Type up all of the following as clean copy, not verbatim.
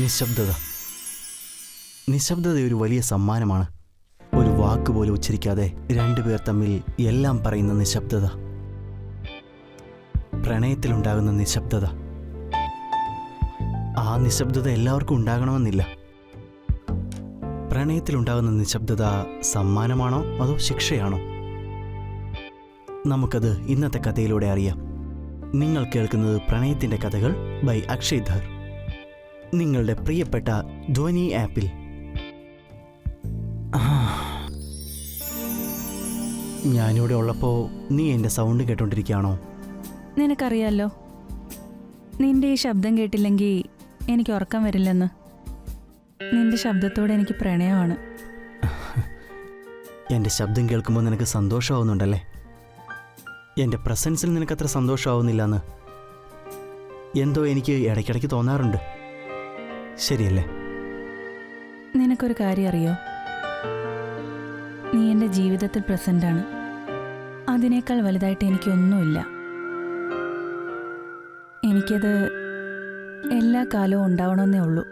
നിശബ്ദത. നിശബ്ദത ഒരു വലിയ സമ്മാനമാണ്. ഒരു വാക്ക് പോലും ഉച്ചരിക്കാതെ രണ്ടുപേർ തമ്മിൽ എല്ലാം പറയുന്ന നിശബ്ദത. പ്രണയത്തിലുണ്ടാകുന്ന നിശബ്ദത. ആ നിശബ്ദത എല്ലാവർക്കും ഉണ്ടാകണമെന്നില്ല. പ്രണയത്തിലുണ്ടാകുന്ന നിശബ്ദത സമ്മാനമാണോ അതോ ശിക്ഷയാണോ? നമുക്കത് ഇന്നത്തെ കഥയിലൂടെ അറിയാം. നിങ്ങൾ കേൾക്കുന്നത് പ്രണയത്തിൻ്റെ കഥകൾ ബൈ അക്ഷയ് ധർ, നിങ്ങളുടെ പ്രിയപ്പെട്ട ധ്വനി ആപ്പിൽ. ഞാനിവിടെ ഉള്ളപ്പോൾ നീ എൻ്റെ സൗണ്ട് കേട്ടോണ്ടിരിക്കുകയാണോ? നിനക്കറിയാലോ, നിന്റെ ഈ ശബ്ദം കേട്ടില്ലെങ്കിൽ എനിക്ക് ഉറക്കം വരില്ലെന്ന്. നിന്റെ ശബ്ദത്തോടെ എനിക്ക് പ്രണയമാണ്. എൻ്റെ ശബ്ദം കേൾക്കുമ്പോൾ നിനക്ക് സന്തോഷമാവുന്നുണ്ടല്ലേ? എൻ്റെ പ്രസൻസിൽ നിനക്കത്ര സന്തോഷമാവുന്നില്ലെന്ന് എന്തോ എനിക്ക് ഇടയ്ക്കിടയ്ക്ക് തോന്നാറുണ്ട്. ശരിയല്ലേ? നിനക്കൊരു കാര്യം അറിയോ? നീ എൻ്റെ ജീവിതത്തിൽ പ്രസൻ്റാണ്. അതിനേക്കാൾ വലുതായിട്ട് എനിക്കൊന്നുമില്ല. എനിക്കത് എല്ലാ കാലവും ഉണ്ടാവണമെന്നേ ഉള്ളൂ.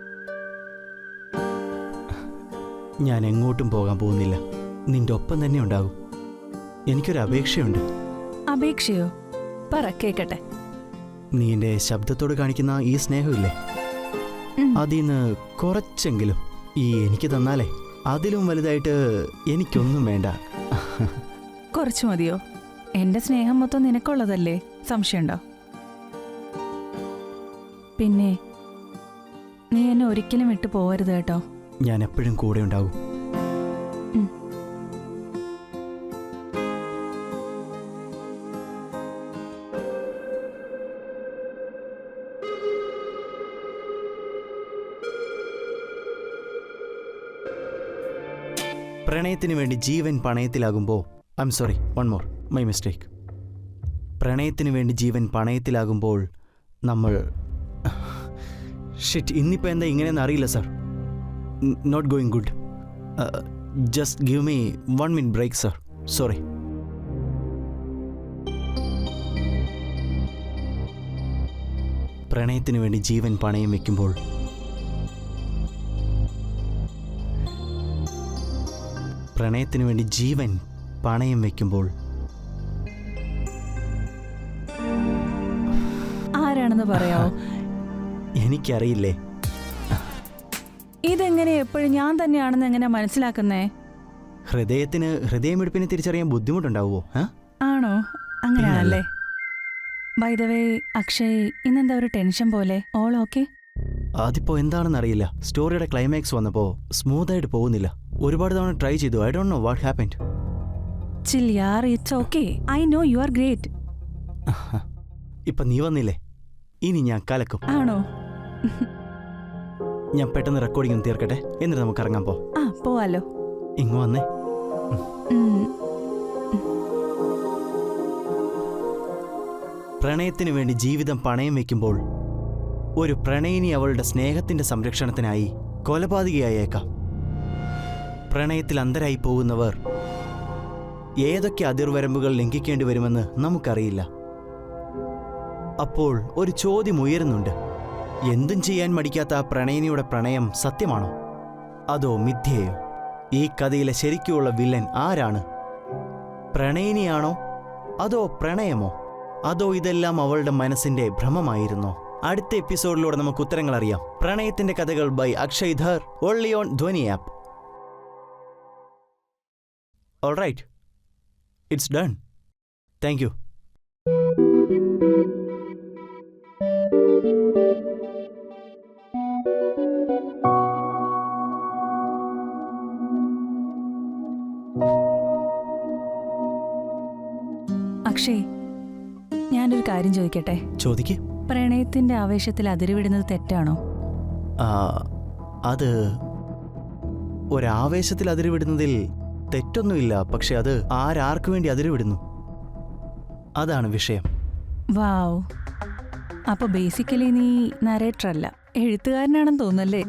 ഞാൻ എങ്ങോട്ടും പോകാൻ പോകുന്നില്ല. നിന്റെ ഒപ്പം തന്നെ ഉണ്ടാകും. എനിക്കൊരു അപേക്ഷയുണ്ട്. അപേക്ഷയോ? പറ, കേക്കട്ടെ. നീ എൻ്റെ ശബ്ദത്തോട് കാണിക്കുന്ന ഈ സ്നേഹമില്ലേ, അതിന്ന് കുറച്ചെങ്കിലും ഈ എനിക്ക് തന്നാലേ അതിലും വലുതായിട്ട് എനിക്കൊന്നും വേണ്ട. കുറച്ചു മതിയോ? എൻ്റെ സ്നേഹം മൊത്തം നിനക്കുള്ളതല്ലേ? സംശയമുണ്ടോ? പിന്നെ നീ എന്നെ ഒരിക്കലും വിട്ടു പോവരുത് കേട്ടോ. ഞാൻ എപ്പോഴും കൂടെ ഉണ്ടാകും. പ്രണയത്തിന് വേണ്ടി ജീവൻ പണയത്തിലാകുമ്പോൾ മൈ മിസ്റ്റേക്ക്. പ്രണയത്തിന് വേണ്ടി ജീവൻ പണയത്തിലാകുമ്പോൾ നമ്മൾ ഇന്നിപ്പോൾ എന്താ ഇങ്ങനെയെന്ന് അറിയില്ല sir. Not going good. Just give me 1 minute break sir. Sorry. പ്രണയത്തിന് വേണ്ടി ജീവൻ പണയം വയ്ക്കുമ്പോൾ പ്രണയത്തിന് വേണ്ടി ജീവൻ പണയം വയ്ക്കുമ്പോൾ ആരാണെന്ന് പറയാമോ? എനിക്കറിയില്ലേ. ഇതെങ്ങനെ എപ്പോഴും ഞാൻ തന്നെയാണെന്ന് എങ്ങനെ മനസ്സിലാക്കുന്നേ? ഹൃദയമിടിപ്പിനെ തിരിച്ചറിയാൻ ബുദ്ധിമുട്ടുണ്ടാവുമോ? ആണോ? അങ്ങനെയാണല്ലേ. ബൈ ദ വേ അക്ഷയ്, ഇന്നെന്താ ഒരു ടെൻഷൻ പോലെ? All okay? അതിപ്പോ എന്താണെന്നറിയില്ല. സ്റ്റോറിയുടെ ക്ലൈമാക്സ് വന്നപ്പോ സ്മൂത്തായിട്ട് പോകുന്നില്ല. ഒരുപാട് തവണ ട്രൈ ചെയ്തു. I don't no what happened. Chill Yar, it's okay. I know you are great. ഇപ്പൊ നീ വന്നില്ലേ, ഇനി ഞാൻ കലക്കും. ആണോ? ഞാൻ പെട്ടെന്ന് റെക്കോർഡിംഗ് തീർക്കട്ടെ, എന്നിട്ട് നമുക്ക് ഇറങ്ങാൻ പോവാലോ. ഇങ്ങ് വന്നേ. പ്രണയത്തിന് വേണ്ടി ജീവിതം പണയം വയ്ക്കുമ്പോൾ ഒരു പ്രണയിനി അവളുടെ സ്നേഹത്തിന്റെ സംരക്ഷണത്തിനായി കൊലപാതകയായേക്കാം. പ്രണയത്തിൽ അന്ധരായി പോകുന്നവർ ഏതൊക്കെ അതിർവരമ്പുകൾ ലംഘിക്കേണ്ടി വരുമെന്ന് നമുക്കറിയില്ല. അപ്പോൾ ഒരു ചോദ്യം ഉയരുന്നുണ്ട്. എന്തും ചെയ്യാൻ മടിക്കാത്ത ആ പ്രണയിനിയുടെ പ്രണയം സത്യമാണോ അതോ മിഥ്യയോ? ഈ കഥയിലെ ശരിക്കുള്ള വില്ലൻ ആരാണ്? പ്രണയിനിയാണോ അതോ പ്രണയമോ? അതോ ഇതെല്ലാം അവളുടെ മനസ്സിന്റെ ഭ്രമമായിരുന്നോ? അടുത്ത എപ്പിസോഡിലൂടെ നമുക്ക് ഉത്തരങ്ങൾ അറിയാം. പ്രണയത്തിന്റെ കഥകൾ by Akshay Dhar, only on Dhwani app. All right, it's done. Thank you. Akshay, ഞാനൊരു കാര്യം ചോദിക്കട്ടെ? ചോദിക്ക്. പ്രണയത്തിന്റെ ആവേശത്തിൽ അതിരുവിടുന്നത് തെറ്റാണോ? അത് ഒരാവേശത്തിൽ അതിരുവിടുന്നതിൽ തെറ്റൊന്നുമില്ല. പക്ഷെ അത് ആരാർക്കു വേണ്ടി അതിരുവിടുന്നു, അതാണ് വിഷയം. വാവ്, അപ്പൊ ബേസിക്കലി നീ നരേറ്റർ അല്ല, എഴുത്തുകാരനാണെന്ന് തോന്നല്ലേ?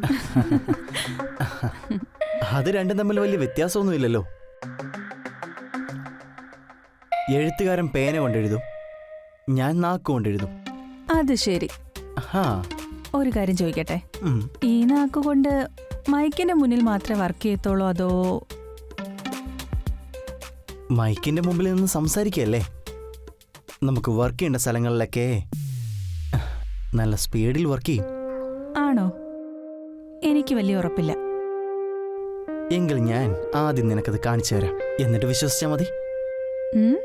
അത് രണ്ടും തമ്മിൽ വലിയ വ്യത്യാസമൊന്നുമില്ലല്ലോ. എഴുത്തുകാരൻ പേന കൊണ്ടെഴുതും, ഞാൻ നാക്കുകൊണ്ടെഴുതും. അത് ശരി. ഒരു കാര്യം ചോദിക്കട്ടെ, ഉം. ഈ നാക്കുകൊണ്ട് മൈക്കിന്റെ മുന്നിൽ മാത്രമേ വർക്ക് ചെയ്യത്തുള്ളൂ അതോ മൈക്കിന്റെ മുമ്പിൽ നിന്ന് സംസാരിക്കല്ലേ? നമുക്ക് വർക്ക് ചെയ്യേണ്ട സ്ഥലങ്ങളിലൊക്കെ നല്ല സ്പീഡിൽ വർക്ക് ചെയ്യും. ആണോ? എനിക്ക് വലിയ ഉറപ്പില്ല. എങ്കിൽ ഞാൻ ആദ്യം നിനക്കത് കാണിച്ചു തരാം, എന്നിട്ട് വിശ്വസിച്ചാൽ മതി. ഉം?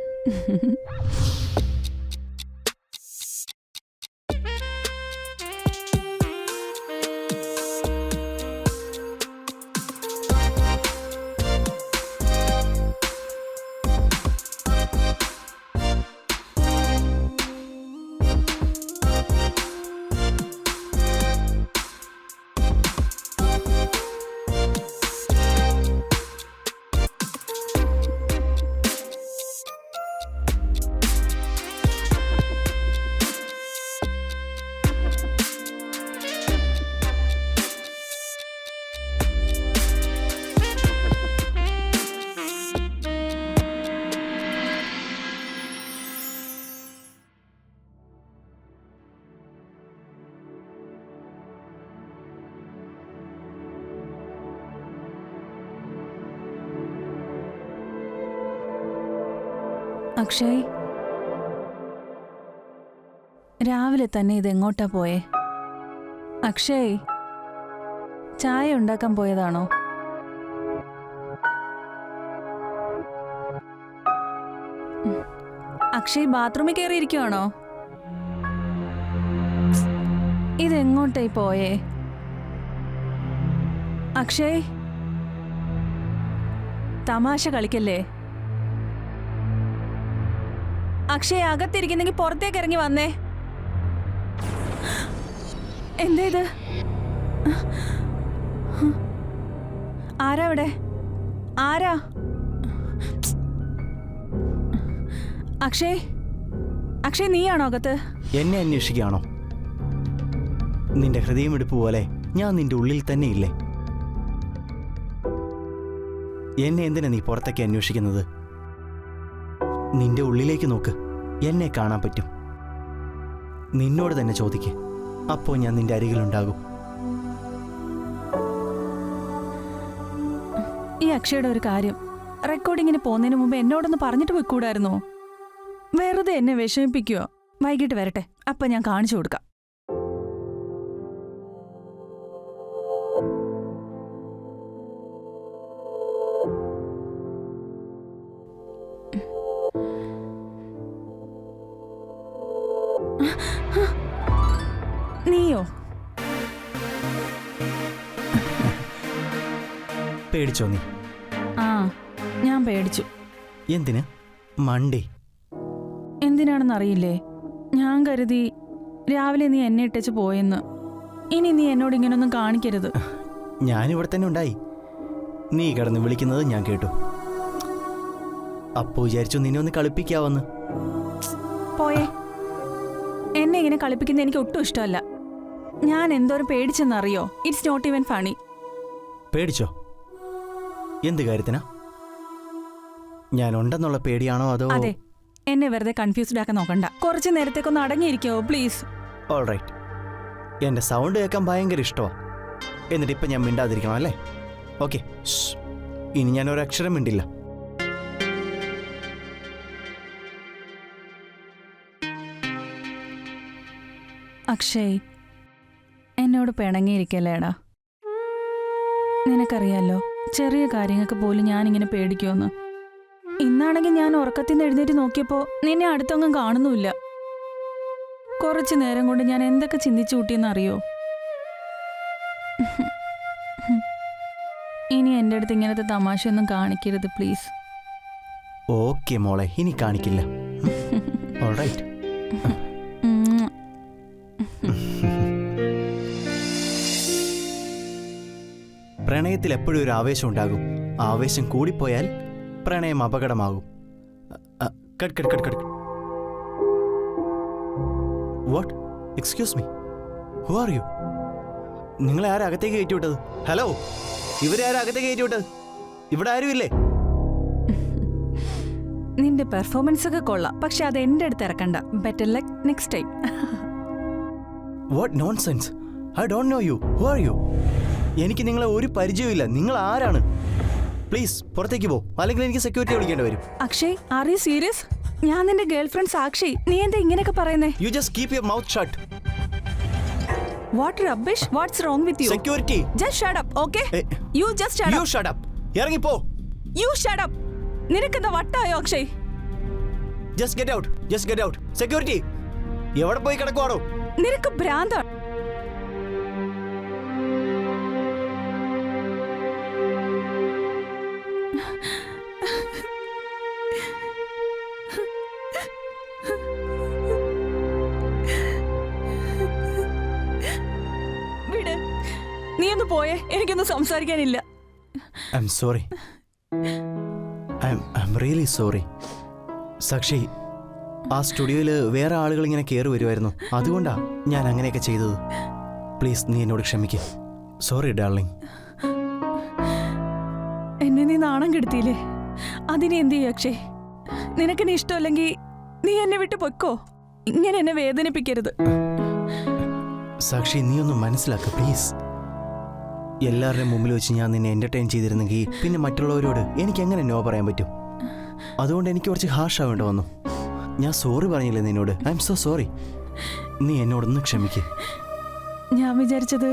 അക്ഷയ്, രാവിലെ തന്നെ ഇതെങ്ങോട്ടാ പോയേ? അക്ഷയ്, ചായ ഉണ്ടാക്കാൻ പോയതാണോ? അക്ഷയ് ബാത്റൂമിൽ കയറിയിരിക്കുവാണോ? ഇതെങ്ങോട്ടായി പോയേ? അക്ഷയ്, തമാശ കളിക്കല്ലേ? അക്ഷയ്, അകത്തിരിക്കുന്നെങ്കിൽ പുറത്തേക്ക് ഇറങ്ങി വന്നേ. എന്തേത്? ആരാ ഇവിടെ? ആരാ? അക്ഷയ്, അക്ഷയ്, നീയാണോ അകത്ത്? എന്നെ അന്വേഷിക്കുകയാണോ? നിന്റെ ഹൃദയമിടിപ്പ് പോലെ ഞാൻ നിന്റെ ഉള്ളിൽ തന്നെ ഇല്ലേ? എന്നെ എന്തിനാ നീ പുറത്തേക്ക് അന്വേഷിക്കുന്നത്? നിന്റെ ഉള്ളിലേക്ക് നോക്ക്, എന്നെ കാണാൻ പറ്റും. നിന്നോട് തന്നെ ചോദിക്ക്, അപ്പോൾ ഞാൻ നിന്റെ അരികിലുണ്ടാകും. ഈ അക്ഷയുടെ ഒരു കാര്യം, റെക്കോർഡിങ്ങിന് പോകുന്നതിന് മുമ്പ് എന്നോടൊന്ന് പറഞ്ഞിട്ട് പോയിക്കൂടായിരുന്നോ? വെറുതെ എന്നെ വിഷമിപ്പിക്കുവോ? വൈകിട്ട് വരട്ടെ, അപ്പൊ ഞാൻ കാണിച്ചു കൊടുക്കാം. നീയോ? പേടിച്ചോ നീ? ആ, ഞാൻ പേടിച്ചു. എന്തിന്? മണ്ടേ. എന്തിനാണെന്ന് അറിയില്ലേ? ഞാൻ കരുതി രാവിലെ നീ എന്നെ ഇട്ടേച്ച് പോയെന്ന്. ഇനി നീ എന്നോട് ഇങ്ങനൊന്നും കാണിക്കരുത്. ഞാനിവിടെ തന്നെ ഉണ്ടായി. നീ കിടന്ന് വിളിക്കുന്നത് ഞാൻ കേട്ടു. അപ്പോ വിചാരിച്ചു നിന്നെ ഒന്ന് കളിപ്പിക്കാവെന്ന്. പോയേ. എന്നെ ഇങ്ങനെ കളിപ്പിക്കുന്ന എനിക്ക് ഒട്ടും ഇഷ്ടമല്ല. ഞാൻ എന്തോരം പേടിച്ചെന്നറിയോ? It's not even funny. പേടിച്ചോ? എന്ത് കാര്യത്തിനാ? ഞാൻ ഉണ്ടെന്നുള്ള പേടിയാണോ അതോ? അതെ, എന്നെ വെറുതെ കൺഫ്യൂസ്ഡ് ആക്കാൻ നോക്കണ്ട. കുറച്ചു നേരത്തേക്കൊന്ന് അടങ്ങിയിരിക്കോ പ്ലീസ്? ഓൾറൈറ്റ്. എന്റെ സൗണ്ട് കേൾക്കാൻ ഭയങ്കര ഇഷ്ടമാ. എന്നിട്ട് ഇപ്പം ഞാൻ മിണ്ടാതിരിക്കണം അല്ലേ? ഓക്കെ, ഇനി ഞാൻ ഒരക്ഷരം മിണ്ടില്ല. അക്ഷയ്, എന്നോട് പിണങ്ങിയിരിക്കല്ലേടാ. നിനക്കറിയാലോ, ചെറിയ കാര്യങ്ങൾക്ക് പോലും ഞാനിങ്ങനെ പേടിക്കുമെന്ന്. ഇന്നാണെങ്കിൽ ഞാൻ ഉറക്കത്തിൽ നിന്ന് എഴുന്നേറ്റ് നോക്കിയപ്പോൾ നിന്നെ അടുത്തൊന്നും കാണുന്നുമില്ല. കുറച്ചു നേരം കൊണ്ട് ഞാൻ എന്തൊക്കെ ചിന്തിച്ചു കൂട്ടിയെന്നറിയോ? ഇനി എൻ്റെ അടുത്ത് ഇങ്ങനത്തെ തമാശയൊന്നും കാണിക്കരുത് പ്ലീസ്. ഓക്കെ മോളെ, ഇനി കാണിക്കില്ല. ഓൾറൈറ്റ്. പ്രണയത്തിൽ എപ്പോഴും ഒരു ആവേശം ഉണ്ടാകും. ആവേശം കൂടിപ്പോയാൽ പ്രണയം അപകടമാകും. What? Excuse me, who are you? നിങ്ങളെ ആരാ അകത്തേക്ക് കയറ്റി വിട്ടത്? ഹലോ, ഇവരെ ആരാ അകത്തേക്ക് കയറ്റി വിട്ടത്? ഇവിടെ ആരും ഇല്ലേ? നിന്റെ പെർഫോമൻസ് ഒക്കെ കൊള്ളാം, പക്ഷെ അത് എന്റെ അടുത്ത് ഇറക്കണ്ട. Better luck next time. What nonsense! I don't know you. Who are you? എനിക്ക് നിങ്ങളെ ഒരു പരിചയമില്ല. നിങ്ങൾ ആരാണ്? പ്ലീസ് പുറത്തേക്ക് പോ, അല്ലെങ്കിൽ എനിക്ക് സെക്യൂരിറ്റി വിളിക്കേണ്ടി വരും. Akshay, are you serious? ഞാൻ നിന്റെ ഗേൾഫ്രണ്ട് സാക്ഷി. നീ എന്താ ഇങ്ങനെയൊക്കെ പറയുന്നേ? You just keep your mouth shut. What rubbish? What's wrong with you? Security. Just shut up, okay? You just shut you up. Shut up. ഇറങ്ങി പോ. You shut up. നിനക്കെന്താ വട്ടായോ Akshay? Just get out. Just get out. Security, എവിടെ പോയി കിടക്കുവാണോ? നിനക്ക് ഭ്രാന്താണ്. വിട്, നീ ഒന്ന് പോയേ, എനിക്കൊന്നും സംസാരിക്കാനില്ല. I'm sorry. I'm really sorry. Sakshi, ആ സ്റ്റുഡിയോയിൽ വേറെ ആളുകൾ ഇങ്ങനെ കയറി വരുമായിരുന്നു. അതുകൊണ്ടാ ഞാൻ അങ്ങനെയൊക്കെ ചെയ്തത്. പ്ലീസ്, നീ എന്നോട് ക്ഷമിക്ക്. Sorry darling. എന്നെ നീ നാണം കെടുത്തിയില്ലേ? അതിനെ എന്ത് ചെയ്യും അക്ഷയ്? നിനക്കെന്നെ ഇഷ്ടമല്ലെങ്കിൽ നീ എന്നെ വിട്ട് പൊയ്ക്കോ. ഇങ്ങനെ എന്നെ വേദനിപ്പിക്കരുത്. സാക്ഷി, നീ ഒന്ന് മനസ്സിലാക്ക പ്ലീസ്. എല്ലാവരുടെയും മുമ്പിൽ വെച്ച് ഞാൻ നിന്നെ എന്റർടൈൻ ചെയ്തിരുന്നെങ്കിൽ പിന്നെ മറ്റുള്ളവരോട് എനിക്ക് എങ്ങനെ നോ പറയാൻ പറ്റും? അതുകൊണ്ട് എനിക്ക് കുറച്ച് ഹാഷ് ആവേണ്ട വന്നു. ഞാൻ സോറി പറഞ്ഞില്ലേ നിന്നോട്? I M so sorry. നീ എന്നോടൊന്ന് ക്ഷമിക്ക്. ഞാൻ വിചാരിച്ചത്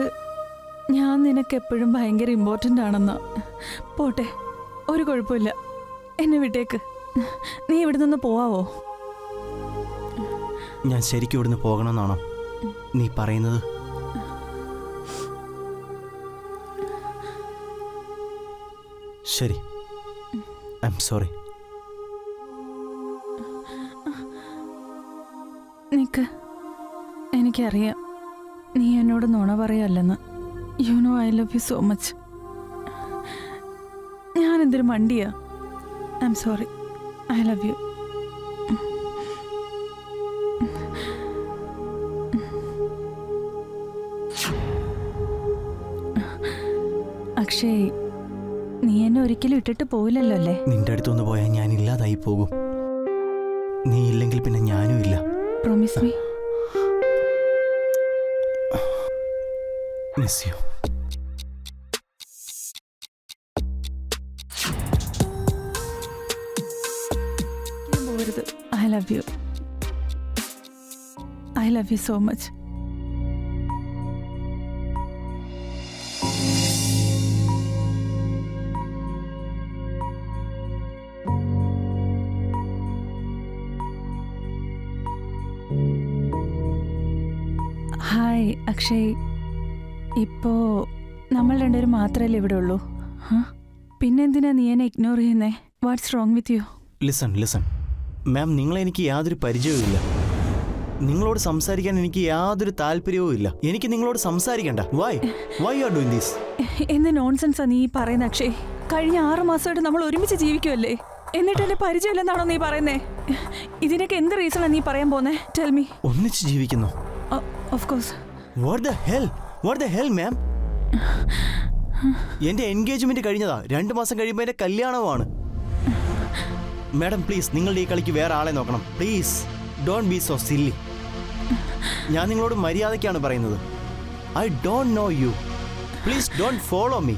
ഞാൻ നിനക്ക് എപ്പോഴും ഭയങ്കര ഇമ്പോർട്ടൻ്റ് ആണെന്ന്. പോട്ടെ, ഒരു കുഴപ്പമില്ല. എന്നെ വിട്ടേക്ക്. നീ ഇവിടെ നിന്ന് പോവാവോ? ഞാൻ ശരിക്കും ഇവിടുന്ന് പോകണമെന്നാണോ നീ പറയുന്നത്? ശരി, ഐ എം സോറി. നിക്ക്, എനിക്കറിയാം നീ എന്നോട് നുണ പറയല്ലെന്ന്. You know I love you so much. ഞാൻ എന്തൊരു മണ്ടിയാ. I'm sorry. I love you. Akshay, നീ എന്നെ ഒരിക്കലും ഇട്ടിട്ട് പോവില്ലല്ലോ അല്ലേ? നിന്റെ അടുത്തൊന്ന് പോയാൽ ഞാൻ ഇല്ലാതായി പോകും. നീ ഇല്ലെങ്കിൽ പിന്നെ ഞാനും ഇല്ല. Promise me. Miss you. പോകരുത്. I love you. I love you so much. Hi Akshay. ഇപ്പോ നമ്മൾ രണ്ടുപേരും മാത്രമല്ലേ ഇവിടെ ഉള്ളൂ? പിന്നെന്തിനാ നീ എന്നെ ഇഗ്നോർ ചെയ്യുന്നേ? What's wrong with you? Listen ma'am, നിങ്ങളെ എനിക്ക് യാതൊരു പരിചയവുമില്ല. നിങ്ങളോട് സംസാരിക്കാൻ എനിക്ക് യാതൊരു താല്പര്യവും ഇല്ല. എനിക്ക് നിങ്ങളോട് സംസാരിക്കണ്ട. Why you are doing this? എന്ത് നോൺസെൻസാ നീ പറയുന്ന അക്ഷയ്? കഴിഞ്ഞ 6 മാസമായിട്ട് നമ്മൾ ഒരുമിച്ച് ജീവിക്കുമല്ലേ? എന്നിട്ട് എന്നെ പരിചയമില്ലെന്നാണോ നീ പറയുന്നേ? ഇതിനൊക്കെ എന്ത് റീസണാ നീ പറയാൻ പോന്നേ? Tell me. ഒന്നിച്ച് ജീവിക്കുന്നു? Of course. What the hell ma'am? എന്റെ എൻഗേജ്മെന്റ് കഴിഞ്ഞതാ. 2 മാസം കഴിയുമ്പോൾ എന്റെ കല്യാണമാണ്. മാഡം പ്ലീസ്, നിങ്ങളുടെ ഈ കളിക്ക് വേറെ ആളെ നോക്കണം. Please don't be so silly. ഞാൻ നിങ്ങളോട് മര്യാദയ്ക്കാണ് പറയുന്നത്. I don't know you. Please don't follow me,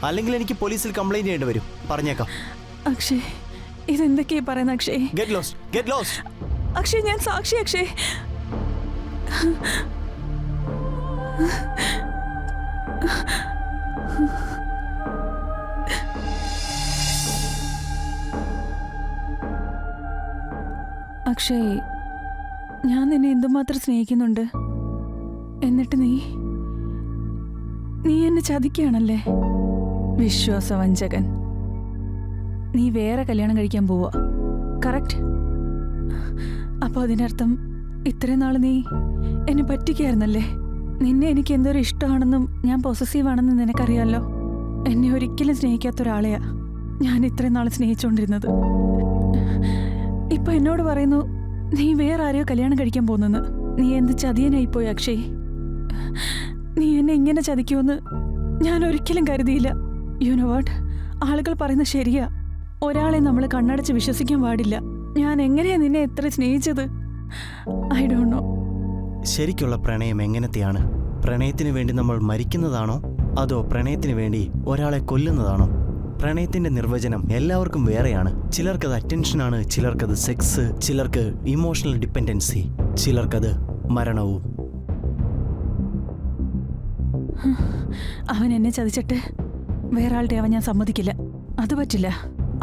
അല്ലെങ്കിൽ എനിക്ക് പോലീസിൽ കംപ്ലൈന്റ് ചെയ്യേണ്ടി വരും. പറഞ്ഞേക്കാം. അക്ഷയ്, ഇതെന്തൊക്കെയാ പറയുന്നത് അക്ഷയ്? Get lost. അക്ഷയ്, ഞാൻ സാക്ഷി. അക്ഷയ്, അക്ഷയ്, ഞാൻ നിന്നെ എന്തുമാത്രം സ്നേഹിക്കുന്നുണ്ട്. എന്നിട്ട് നീ എന്നെ ചതിക്കുകയാണല്ലേ? വിശ്വാസവഞ്ചകൻ. നീ വേറെ കല്യാണം കഴിക്കാൻ പോവാ, കറക്റ്റ്? അപ്പോൾ അതിനർത്ഥം ഇത്രയും നാൾ നീ എന്നെ പറ്റിക്കായിരുന്നല്ലേ? നിന്നെ എനിക്ക് എന്തൊരു ഇഷ്ടമാണെന്നും ഞാൻ പൊസസീവാണെന്നും നിനക്കറിയാലോ. എന്നെ ഒരിക്കലും സ്നേഹിക്കാത്ത ഒരാളെയാ ഞാൻ ഇത്രയും നാൾ സ്നേഹിച്ചുകൊണ്ടിരുന്നത്. ഇപ്പൊ എന്നോട് പറയുന്നു നീ വേറെ ആരെയോ കല്യാണം കഴിക്കാൻ പോകുന്നെന്ന്. നീ എന്ത് ചതിയനായിപ്പോയി അക്ഷയ്. നീ എന്നെ ഇങ്ങനെ ചതിക്കുമെന്ന് ഞാൻ ഒരിക്കലും കരുതിയില്ല. യു നോ വാട്ട്, ആളുകൾ പറയുന്നത് ശരിയാ. ഒരാളെ നമ്മൾ കണ്ണടച്ച് വിശ്വസിക്കാൻ പാടില്ല. ഞാൻ എങ്ങനെയാ നിന്നെ എത്ര സ്നേഹിച്ചത്? I don't know. ശരിക്കുള്ള പ്രണയം എങ്ങനത്തെയാണ്? പ്രണയത്തിന് വേണ്ടി നമ്മൾ മരിക്കുന്നതാണോ അതോ പ്രണയത്തിന് വേണ്ടി ഒരാളെ കൊല്ലുന്നതാണോ? പ്രണയത്തിന്റെ നിർവചനം എല്ലാവർക്കും വേറെയാണ്. ചിലർക്കത് അറ്റൻഷനാണ്, ചിലർക്കത് സെക്സ്, ചിലർക്ക് ഇമോഷണൽ ഡിപ്പെൻഡൻസി, ചിലർക്കത് മരണവും. അവൻ എന്നെ ചതിച്ചിട്ട് വേറെ ആളുടെ അവൻ ഞാൻ സമ്മതിക്കില്ല. അത് പറ്റില്ല.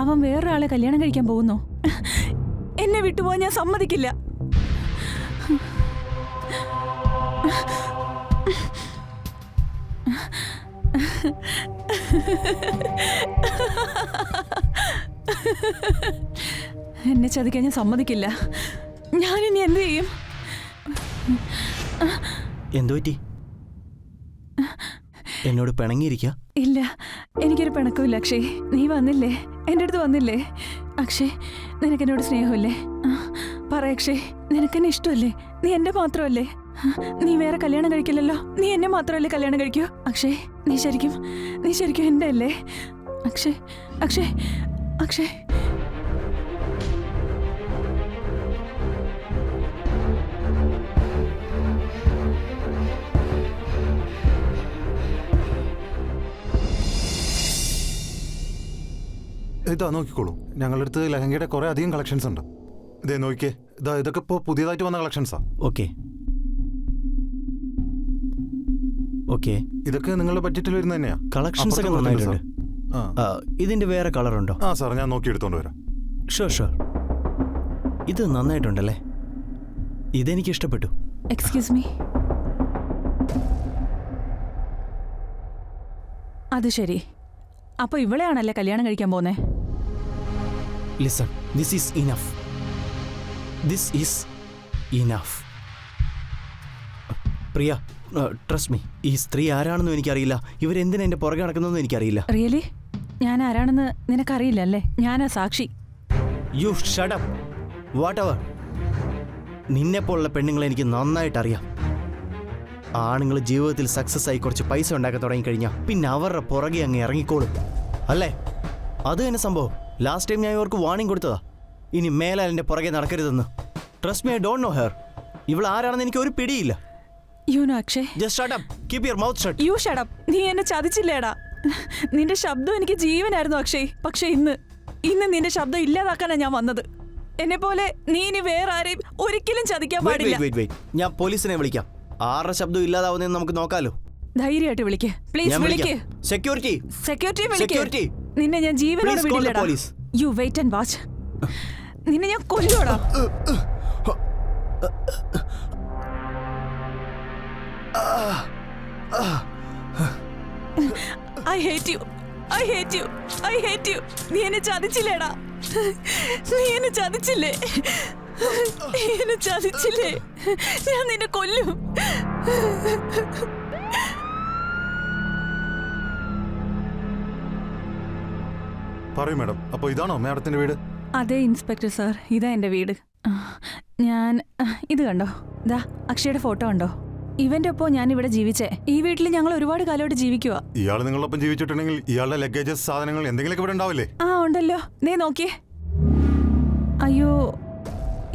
അവൻ വേറൊരാളെ കല്യാണം കഴിക്കാൻ പോകുന്നു. എന്നെ വിട്ടുപോകാൻ ഞാൻ സമ്മതിക്കില്ല. എന്നെ ചതിക്കാൻ ഞാൻ സമ്മതിക്കില്ല. ഞാനിനി എന്ത് ചെയ്യും? എന്തു പറ്റി? എന്നോട് പിണങ്ങിയിരിക്കുക? ഇല്ല, എനിക്കൊരു പിണക്കമില്ല അക്ഷയ്. നീ വന്നില്ലേ, എൻ്റെ അടുത്ത് വന്നില്ലേ? അക്ഷയ്, നിനക്ക് എന്നോട് സ്നേഹമില്ലേ? പറ അക്ഷയ്, നിനക്കെന്നെ ഇഷ്ടമല്ലേ? നീ എൻ്റെ മാത്രമല്ലേ? നീ വേറെ കല്യാണം കഴിക്കില്ലല്ലോ. നീ എന്നെ മാത്രമല്ലേ കല്യാണം കഴിക്കൂ? അക്ഷയ്, നീ ശരിക്കും എൻ്റെ അല്ലേ? അക്ഷയ്, അക്ഷയ്, അക്ഷയ്. ഇതാ നോക്കിക്കോളൂ, ഞങ്ങളുടെ അടുത്ത് ലഹങ്കയുടെ കുറെ അധികം കളക്ഷൻസ് ഉണ്ട്. ഇതേ നോക്കിയേ, ഇതൊക്കെ ഇപ്പോൾ പുതിയതായിട്ട് വന്ന കളക്ഷൻസാ. ഓക്കെ ഓക്കെ, ഇതൊക്കെ നിങ്ങളുടെ ബഡ്ജറ്റിൽ വരുന്ന തന്നെയാ. കളക്ഷൻസ് ഒക്കെ നന്നായിട്ടുണ്ട്. ഇതിന്റെ വേറെ കളറുണ്ടോ? ആ സാർ, ഞാൻ നോക്കി എടുത്തോണ്ട് വരാം. ഷുവർ. ഇത് നന്നായിട്ടുണ്ടല്ലേ, ഇതെനിക്ക് ഇഷ്ടപ്പെട്ടു. Excuse me. അത് ശരി, അപ്പൊ ഇവളെയാണല്ലേ കല്യാണം കഴിക്കാൻ പോന്നെ? Listen, this is enough. Priya, trust me, ഈ സ്ത്രീ ആരാണെന്നും എനിക്കറിയില്ല. ഇവരെന്തിനാ എന്റെ പുറകെ നടക്കുന്നതെന്നും എനിക്കറിയില്ല. റിയലി? ഞാൻ ആരാണെന്ന് നിനക്കറിയില്ല അല്ലേ? ഞാനാ സാക്ഷി. U shut up. വാട്ടെവർ. നിന്നെപ്പോലുള്ള പെണ്ണുങ്ങളെ എനിക്ക് നന്നായിട്ട് അറിയാം. ആണുങ്ങൾ ജീവിതത്തിൽ സക്സസ് ആയി കുറച്ച് പൈസ ഉണ്ടാക്കാൻ തുടങ്ങിക്കഴിഞ്ഞാൽ പിന്നെ അവരുടെ പുറകെ അങ്ങ് ഇറങ്ങിക്കോളും, അല്ലേ? അത് തന്നെ സംഭവം. ലാസ്റ്റ് ടൈം ഞാൻ ഇവർക്ക് വാർണിംഗ് കൊടുത്തതാ, ഇനി മേലാൽ എൻ്റെ പുറകെ നടക്കരുതെന്ന്. Trust me, I don't know her. ഇവൾ ആരാണെന്ന് എനിക്ക് ഒരു പിടിയില്ല. You know Akshay. Just shut up. Keep your mouth shut. You shut up. നീ എന്നെ ചതിച്ചില്ലേടാ. നിന്റെ ശബ്ദം എനിക്ക് ജീവനായിരുന്നു അക്ഷയ്. പക്ഷെ ഇന്ന് നിന്റെ ശബ്ദം ഇല്ലാതാക്കാനാ ഞാൻ വന്നത്. എന്നെ പോലെ നീ ഇനി വേറെ ആരെയും ഒരിക്കലും ചതിക്കാൻ പാടില്ല. ഞാൻ പോലീസിനെ വിളിക്കാം. ആരുടെ ശബ്ദം ഇല്ലാതാവുന്നതെന്ന് നമുക്ക് നോക്കാലോ. ധൈര്യമായിട്ട് വിളിക്ക് പ്ലീസ്. വിളിക്ക്. സെക്യൂരിറ്റി വിളിക്ക്. നിന്നെ ഞാൻ ജീവനോട് വിടില്ലടാ. You wait and watch. നിന്നെ ഞാൻ കൊല്ലുവാടാ. I hate you. നീ എന്നെ ചതിച്ചില്ലേടാ. ഞാൻ നിന്നെ കൊല്ലും. പറയൂ മാഡം, അപ്പോൾ ഇതാണോ മാഡത്തിന്റെ വീട്? അതെ ഇൻസ്പെക്ടർ സാർ, ഇതാ എൻ്റെ വീട്. ഞാൻ ഇത് കണ്ടോ, ദാ അക്ഷയുടെ ഫോട്ടോ ഉണ്ടോ? ഇവന്റെ ഒപ്പം ഞാൻ ഇവിടെ ജീവിച്ചേ. ഈ വീട്ടിൽ ഞങ്ങൾ ഒരുപാട് കാലമായിട്ട് ജീവിക്കുക. ഇയാൾ നിങ്ങളൊപ്പം ജീവിച്ചിട്ടുണ്ടെങ്കിൽ ഇയാളുടെ ലഗേജസ്, സാധനങ്ങൾ എന്തെങ്കിലുമൊക്കെ ഇവിടെ ഉണ്ടാവില്ലേ? ആ ഉണ്ടല്ലോ, നീ നോക്കിയേ. അയ്യോ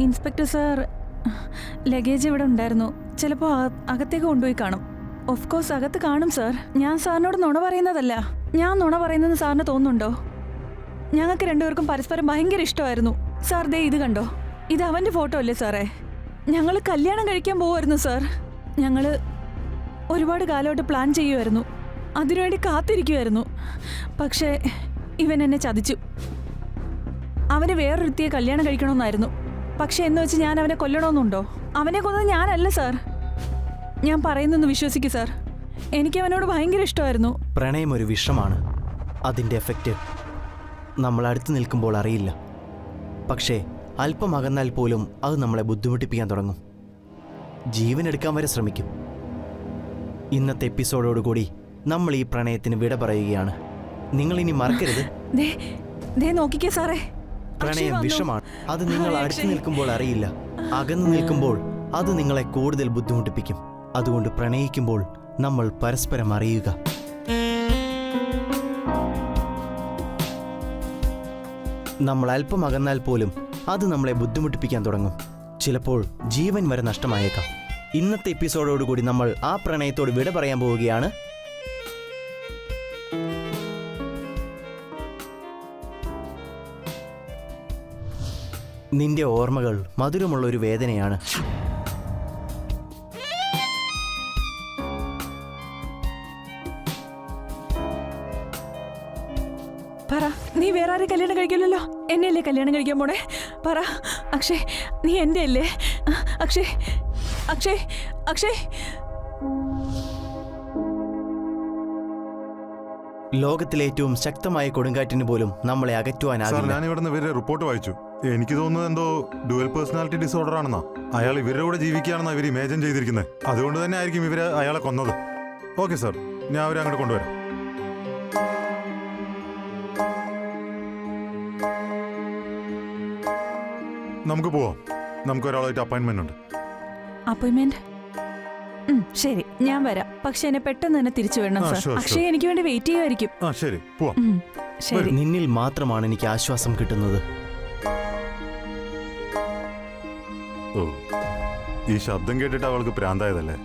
ഇൻസ്പെക്ടർ സാർ, ലഗേജ് ഇവിടെ ഉണ്ടായിരുന്നു. ചിലപ്പോൾ അകത്തേക്ക് കൊണ്ടുപോയി കാണും. ഓഫ് കോഴ്സ് അകത്ത് കാണും സാർ. ഞാൻ സാറിനോട് നുണ പറയുന്നതല്ല. ഞാൻ നുണ പറയുന്നതെന്ന് സാറിന് തോന്നുന്നുണ്ടോ? ഞങ്ങൾക്ക് രണ്ടുപേർക്കും പരസ്പരം ഭയങ്കര ഇഷ്ടമായിരുന്നു സാർ. ദേ ഇത് കണ്ടോ, ഇത് അവൻ്റെ ഫോട്ടോ അല്ലേ സാറേ? ഞങ്ങൾ കല്യാണം കഴിക്കാൻ പോവായിരുന്നു സാർ. ഞങ്ങൾ ഒരുപാട് കാലമായിട്ട് പ്ലാൻ ചെയ്യുമായിരുന്നു, അതിനുവേണ്ടി കാത്തിരിക്കുമായിരുന്നു. പക്ഷേ ഇവൻ എന്നെ ചതിച്ചു. അവന് വേറൊരുത്തിയെ കല്യാണം കഴിക്കണമെന്നായിരുന്നു. പക്ഷെ എന്ന് വെച്ച് ഞാൻ അവനെ കൊല്ലണമെന്നുണ്ടോ? അവനെ കൊന്നത് ഞാനല്ല സാർ. ഞാൻ പറയുന്നൊന്ന് വിശ്വസിക്കൂ സാർ. എനിക്ക് അവനോട് ഭയങ്കര ഇഷ്ടമായിരുന്നു. പ്രണയം ഒരു വിഷമാണ്. അതിൻ്റെ എഫക്റ്റ് നമ്മൾ അടുത്ത് നിൽക്കുമ്പോൾ അറിയില്ല. പക്ഷേ അല്പം അകന്നാൽ പോലും അത് നമ്മളെ ബുദ്ധിമുട്ടിപ്പിക്കാൻ തുടങ്ങും. ജീവൻ എടുക്കാൻ വരെ ശ്രമിക്കും. ഇന്നത്തെ എപ്പിസോഡോടുകൂടി നമ്മൾ ഈ പ്രണയത്തിന് വിട പറയുകയാണ്. നിങ്ങൾ ഇനി മറക്കരുത്. നോക്കിക്കേ സാറേ, പ്രണയം വിഷമാണ്. അത് നിങ്ങൾ അടുത്ത് നിൽക്കുമ്പോൾ അറിയില്ല. അകന്നു നിൽക്കുമ്പോൾ അത് നിങ്ങളെ കൂടുതൽ ബുദ്ധിമുട്ടിപ്പിക്കും. അതുകൊണ്ട് പ്രണയിക്കുമ്പോൾ നമ്മൾ പരസ്പരം അറിയുക. നമ്മൾ അല്പം അകന്നാൽ പോലും അത് നമ്മളെ ബുദ്ധിമുട്ടിപ്പിക്കാൻ തുടങ്ങും. ചിലപ്പോൾ ജീവൻ വരെ നഷ്ടമായേക്കാം. ഇന്നത്തെ എപ്പിസോഡോടുകൂടി നമ്മൾ ആ പ്രണയത്തോട് വിട പറയാൻ പോവുകയാണ്. നിന്റെ ഓർമ്മകൾ മധുരമുള്ള ഒരു വേദനയാണ്. പറ, നീ വേറെ ആരെയും കല്യാണം കഴിക്കില്ലല്ലോ. എന്നെയല്ലേ കല്യാണം കഴിക്കാൻ പോണേ? പറ അക്ഷയ്, നീ എൻ്റെ അല്ലേ? അക്ഷയ്, അക്ഷയ്, അക്ഷയ്. ലോകത്തിലെ ഏറ്റവും ശക്തമായ കൊടുങ്കാറ്റിന് പോലും നമ്മളെ സാർ, അകറ്റുവാനാകില്ല. ഞാൻ ഇവിടെ നിന്ന് ഇവരുടെ റിപ്പോർട്ട് വായിച്ചു. എനിക്ക് തോന്നുന്നത് എന്തോ ഡുവൽ പേഴ്സണാലിറ്റി ഡിസോർഡർ ആണെന്നാ. അയാൾ ഇവരുടെ കൂടെ ജീവിക്കുകയാണെന്നാ ഇവർ ഇമാജിൻ ചെയ്തിരിക്കുന്നത്. അതുകൊണ്ട് തന്നെ ആയിരിക്കും ഇവര് അയാളെ കൊന്നത്. ഓക്കെ സാർ, ഞാൻ അവരെ അങ്ങോട്ട് കൊണ്ടുവരാം. നമുക്ക് പോവാം. നമുക്ക് ഒരാളായിട്ട് അപ്പോയിന്റ്മെന്റ് ഉണ്ട്. അപ്പോയിന്റ്മെന്റ്? ശരി, ഞാൻ വരാം. പക്ഷെ എന്നെ പെട്ടെന്ന് തന്നെ തിരിച്ചു വരണം ആ, സാർ. sure, അക്ഷയ് എനിക്ക് വേണ്ടി വെയിറ്റ് ചെയ്യുമായിരിക്കും. ആ ശരി, പോവാം. ശരി. നിന്നിൽ മാത്രമാണ് എനിക്ക് ആശ്വാസം കിട്ടുന്നത്. ഓ, ഈ ശബ്ദം കേട്ടിട്ട് അവൾക്ക് പ്രാന്തായതല്ലേ?